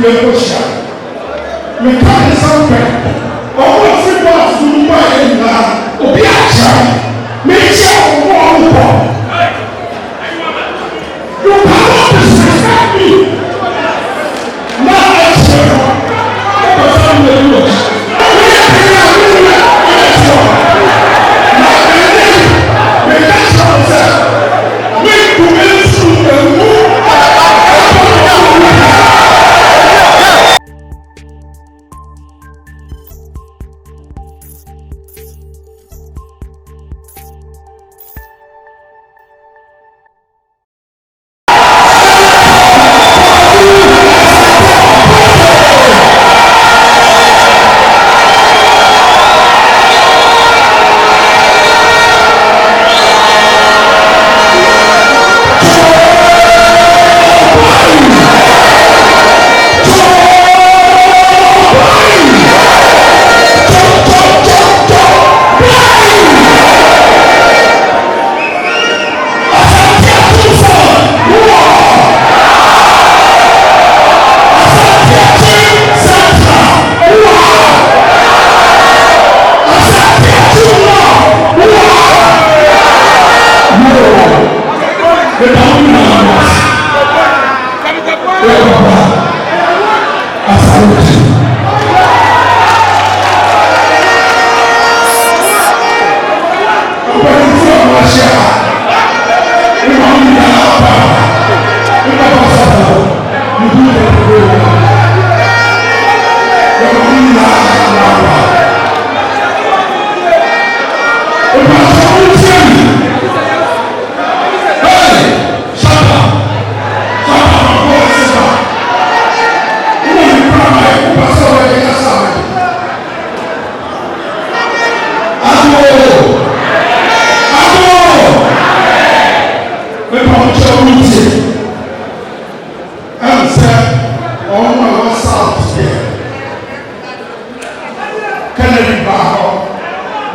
Lekosia. Me can't something. Or what's the boss to buy in that? Obiacha. Make sure one more. You cannot disrespect me. Now let's show you. Because I'm the rules.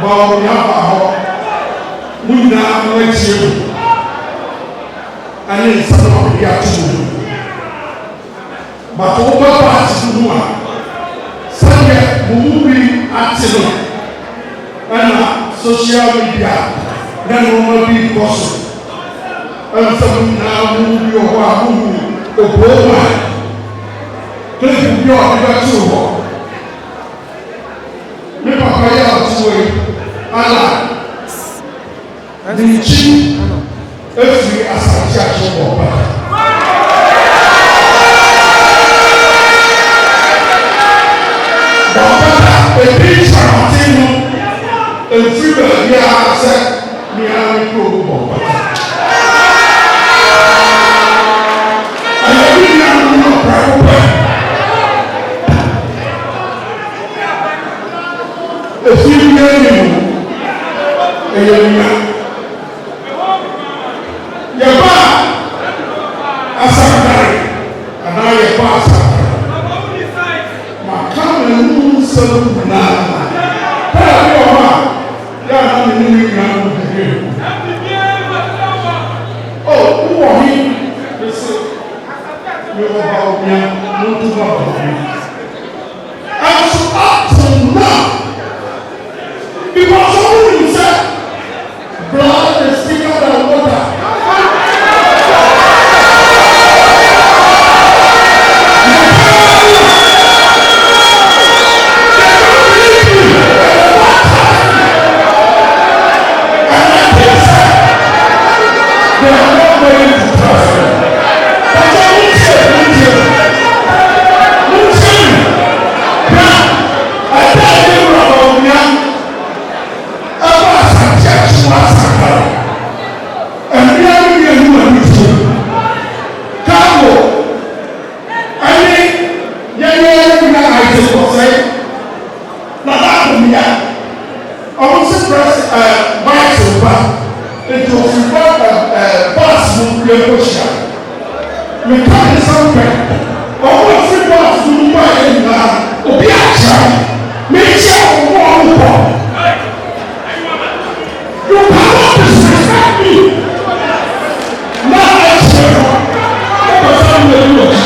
Bawumia Muna Mwechiu and then some of the two. But over parts to one, Sunday movie accident and social media, then will be possible. And some now movie or one movie or woman. Please be on the two. Me papa ya tuwe ala ni chi efi Asante Akyem South Baba ebi charantinu efi be ya se mi ani ko Baba ayi ni anu no prawo if you hear me, your bar, Asante, and now your boss. My common moon so now. Tell your man, you're not the new young man. Oh, who are you? Listen, you're about me, not too about me. I'm so up to now. Because someone will say, blood is thicker than water. Lekosia. Me can't something. Or what's the boss to buy in that? Obiacha. Make sure one more. You cannot disrespect me. Now let's show you. Because I'm the rules.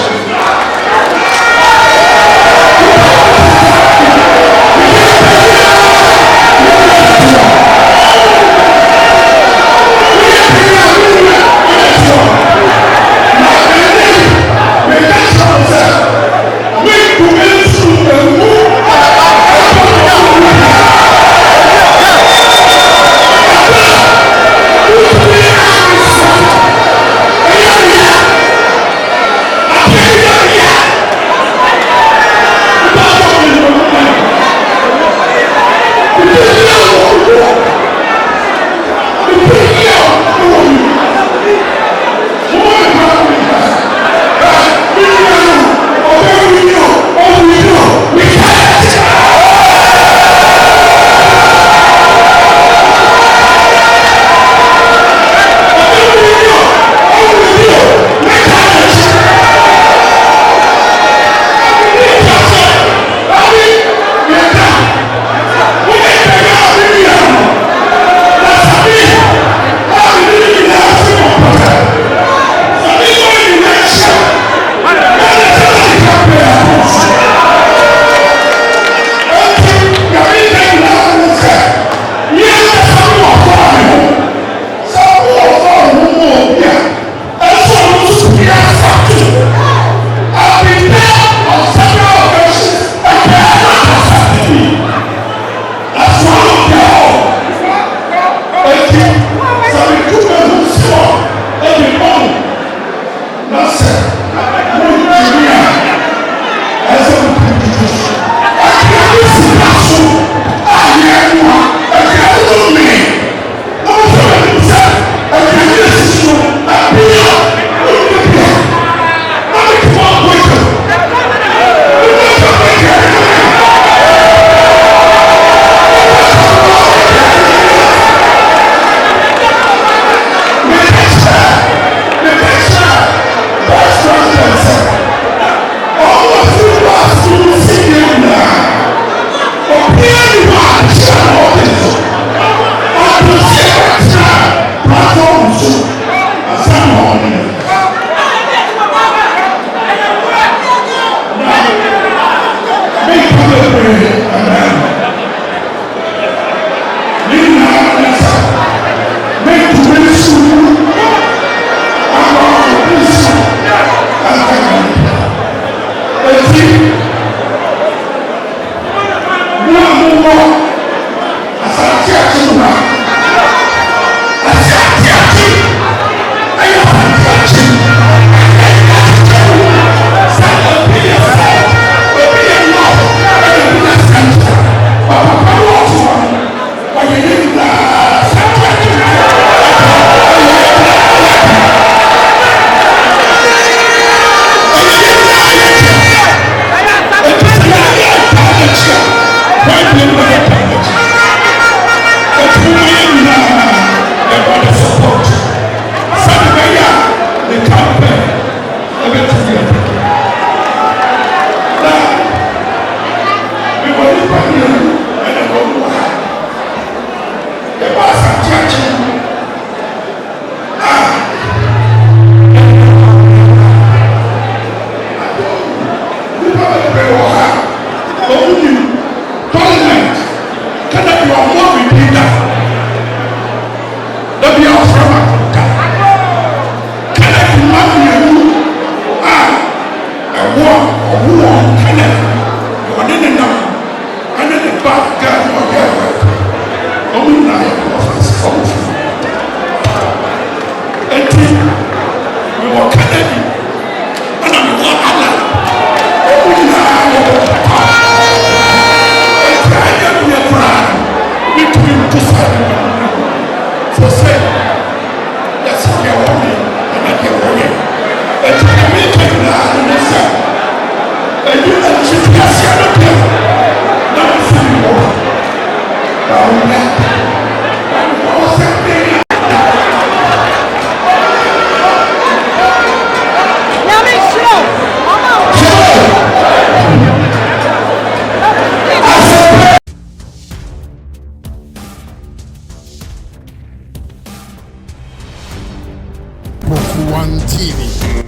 Poku 1 TV.